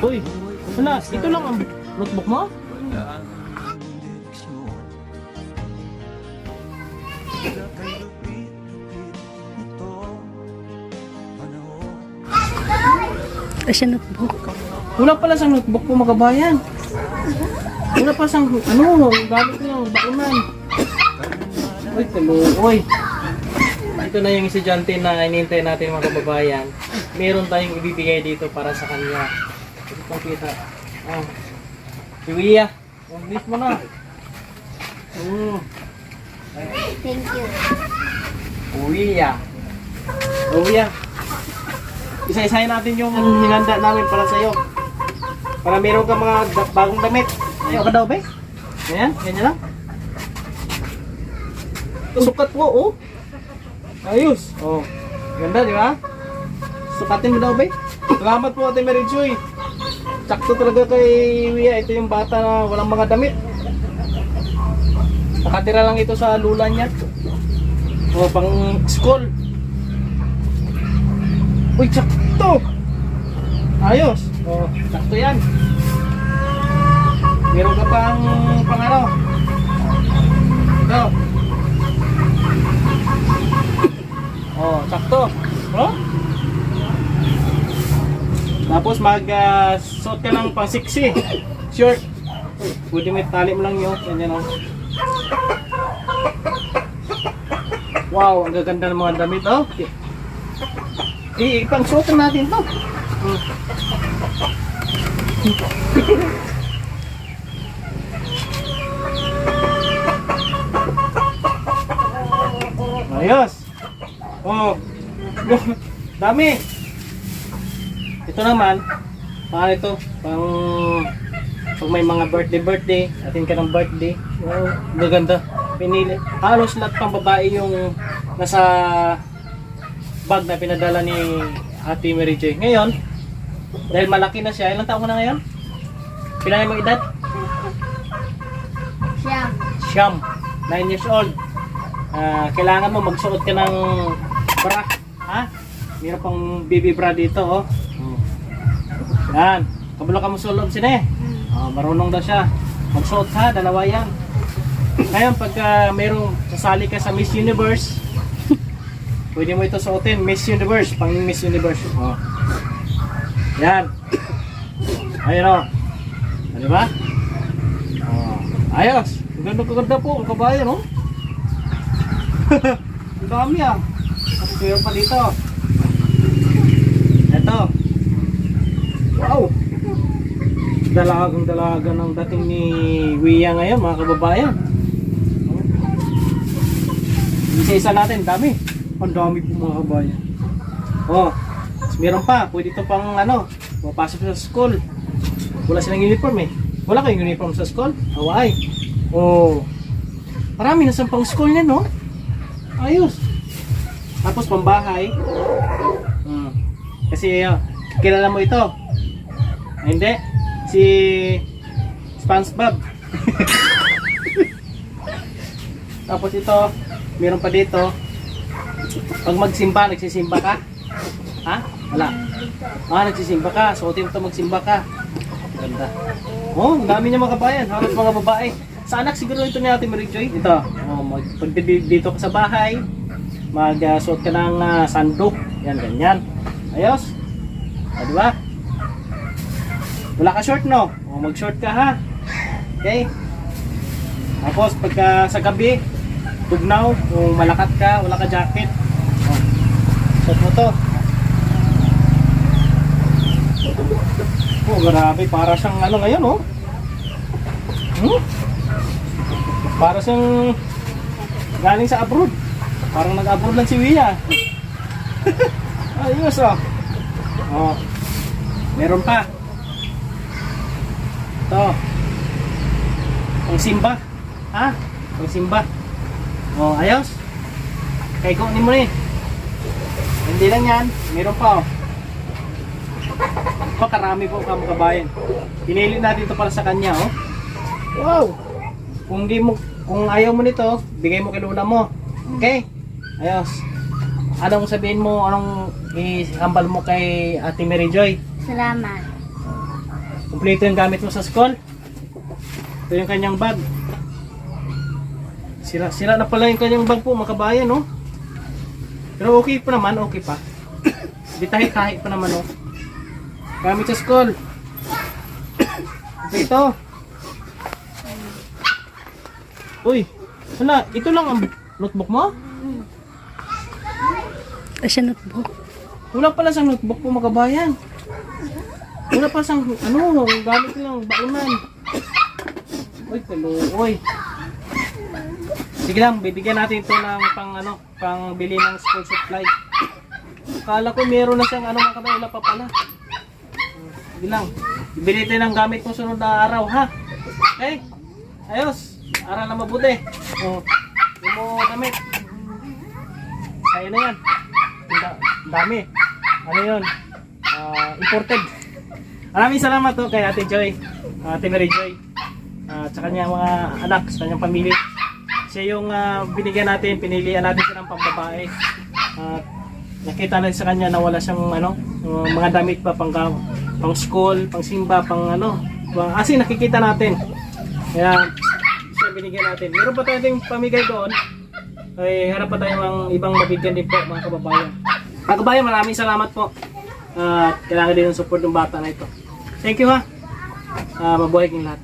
Uy, wala, ito lang ang notebook mo? Siya notebook. Wala pala sa notebook po mga kabayan. Wala pa sang ano, gamit niyo, baunan. Uy, kaluoy. Ito na yung estudyante na inintay natin mga kababayan. Meron tayong ibibigay dito para sa kanya. Ito pang kita. Oh. Si Wia. English mo na. Thank you. Wia. Oh, Wia. Isa-isahin natin yung hinanda namin para sa'yo. Para meron ka mga bagong damit. Ayaw ka daw, be? Ayan, ganyan lang. Sukat po, oh. Ayos. Oh. Ganda, di ba? Sukatin mo daw, be? Salamat po, Ate Mary Joy. Sakto talaga kay Wia. Ito yung bata na walang mga damit. Nakatira lang ito sa lula niya. O, pang school. Uy, sakto! Ayos. O, sakto yan. Meron ka pang ano? Ito. Oh, sakto. Oh? Tapos suot ka ng pang sexy short. Pwede may tali mo lang yun. Ganyan o. Wow, ang gaganda ng mga damit oh. Ipang suotin natin to. Ayos. Oh. Dami. Ito naman, paano ito? Pag may mga birthday, atin ka ng birthday. Wow, maganda. Pinili. Halos lahat pang babae yung nasa bag na pinadala ni Ate Mary Joy. Ngayon, dahil malaki na siya, ilang taon ka na ngayon? Pinanay mo edad? Siyam. 9 years old. Kailangan mo magsuot ka ng bra. Ha? Meron pang baby bra dito, oh. Yan. Kabalo ka mo sulod sine. Marunong daw siya. Magsuot ha, dalawa yan. Ngayon, pagka mayroong sasali ka sa Miss Universe, pwede mo ito suotin. Miss Universe, pang Miss Universe. Oh. Yan. Ayun o. Diba? Oh. Ayos. Ganda po, ang kabayan, oh. Ang dami ah. At mayroon pa dito. Ito. Wow. Dalagang-dalaga ng dating ni Wia ngayon, mga kababayan. Isa-isa natin, dami. Ang dami po mga kababayan. Oh, meron pa, pwede ito pang ano, mapasok sa school. Wala silang uniform eh. Wala kayong uniform sa school? Hawaii. Oh, marami na sa pang school niya, no? Ayos. Tapos pambahay. Kasi kilala mo ito. Hindi. Si SpongeBob. Tapos ito, meron pa dito. Pag magsimba, nagsisimba ka? Ha? Wala. Nagsisimba ka. Suotin mo ito, magsimba ka. Ganda. Oh, ang dami niya mga kabayan. Halos mga babae. Sa anak siguro ito ni Ate Mary Joy. Ito. Oh, pag dito ka sa bahay, mag-suot ka ng sandok. Yan, ganyan. Ayos. Diba? Wala ka short, no? O, mag-short ka, ha? Okay? Tapos, pagka sa gabi, tugnaw, kung malakat ka, wala ka jacket. O, suot mo to. Oh, grabe. Para siyang ano ngayon, oh. Para siyang galing sa abroad. Parang nag-abroad lang si Wia. Ayos, oh. Oh. Meron pa. Ito. Ang simba. Ha? Ang simba. Oh, ayos. Kaya kunin mo eh. Hindi lang yan. Meron pa, oh. Karami po mga kabayan. Pinili natin ito para sa kanya, oh. Wow. Kung ayaw mo nito, bigay mo kay lula mo. Okay? Ayos. Anong sabihin mo, anong ihambal mo kay Ate Mary Joy? Salamat. Kumpleto yung gamit mo sa school. Ito yung kanyang bag. Sira na pala yung kanyang bag po, mga kabayan, no? Pero okay pa naman, okay pa. Di tahi-tahi pa naman, no? Gamit sa school. Ito. Uy, wala, ito lang ang notebook mo? Siya notebook. Wala pala sa notebook po, mga kabayan. Wala pa sang, gamit lang, baunan. Uy, kaluoy. Sige lang, bibigyan natin ito ng pang bili ng school supply. Akala ko meron na siyang mga kabayan, wala pa pala. Sige lang, bibili tayo ng gamit mo sunod na araw, ha? Okay? Ayos, aral na mabuti. Hindi mo damit. Sa'yo na yan. Dami. Ano yun? Imported. Maraming salamat kay Ate Joy, Ate Mary Joy, at sa kanyang mga anak, sa kanyang pamilya. Siya yung binigyan natin, pinilian natin siya ng pambabae. Nakita natin sa kanya na wala siyang mga damit pa pang school, pang simba, kasi nakikita natin. Kaya siya binigyan natin. Meron pa tayong pamigay doon. Ay harap pa tayong ibang mabigyan din po, mga kababayan. Mga kababayan, maraming salamat po. Kailangan din ng support ng bata na ito. Thank you, ha. Mabuhay kayong lahat.